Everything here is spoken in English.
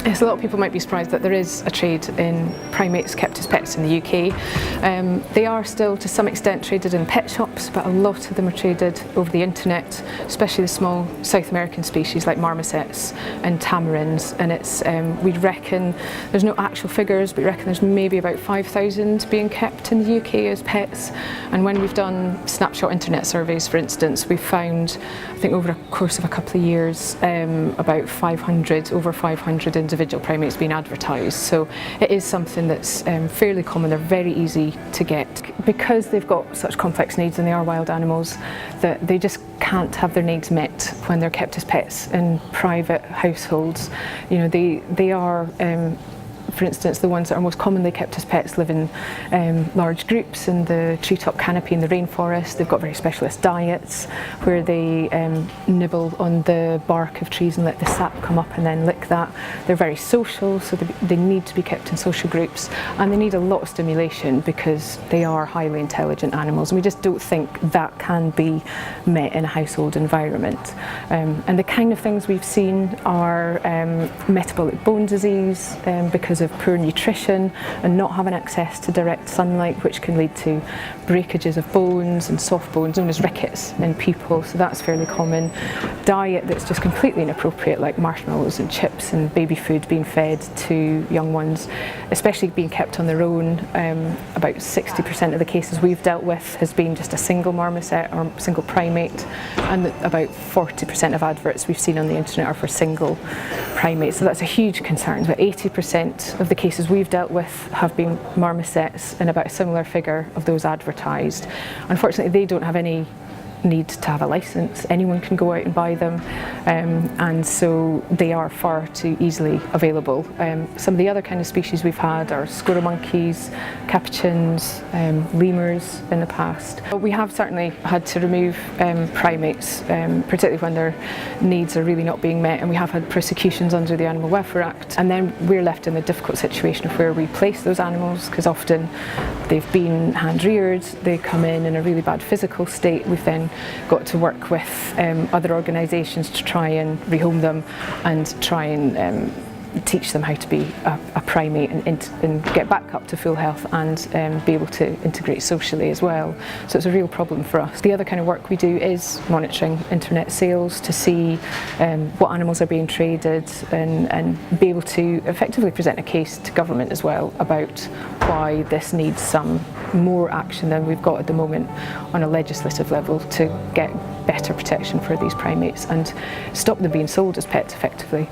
Yes, a lot of people might be surprised that there is a trade in primates kept as pets in the UK. They are still to some extent traded in pet shops, but a lot of them are traded over the internet, especially the small South American species like marmosets and tamarins. And it's we reckon, there's no actual figures, but we reckon there's maybe about 5,000 being kept in the UK as pets. And when we've done snapshot internet surveys, for instance, we've found, I think over a course of a couple of years, about over 500 individual primates being advertised. So it is something that's fairly common. They're very easy to get. Because they've got such complex needs and they are wild animals, that they just can't have their needs met when they're kept as pets in private households. You know, they are for instance, the ones that are most commonly kept as pets live in large groups in the treetop canopy in the rainforest. They've got very specialist diets where they nibble on the bark of trees and let the sap come up and then lick that. They're very social, so they need to be kept in social groups, and they need a lot of stimulation because they are highly intelligent animals, and we just don't think that can be met in a household environment. And the kind of things we've seen are metabolic bone disease because of poor nutrition and not having access to direct sunlight, which can lead to breakages of bones and soft bones known as rickets in people, so that's fairly common. Diet that's just completely inappropriate, like marshmallows and chips and baby food being fed to young ones, especially being kept on their own. About 60% of the cases we've dealt with has been just a single marmoset or single primate, and about 40% of adverts we've seen on the internet are for single primates, so that's a huge concern. About 80% of the cases we've dealt with have been marmosets, and about a similar figure of those advertised. Unfortunately, they don't have any need to have a licence. Anyone can go out and buy them, and so they are far too easily available. Some of the other kind of species we've had are squirrel monkeys, capuchins, lemurs in the past. But we have certainly had to remove primates, particularly when their needs are really not being met, and we have had prosecutions under the Animal Welfare Act, and then we're left in the difficult situation of where we place those animals, because often they've been hand-reared, they come in a really bad physical state. We've then got to work with other organisations to try and rehome them and try and teach them how to be a primate and get back up to full health and be able to integrate socially as well. So it's a real problem for us. The other kind of work we do is monitoring internet sales to see what animals are being traded and be able to effectively present a case to government as well about why this needs some more action than we've got at the moment on a legislative level to get better protection for these primates and stop them being sold as pets effectively.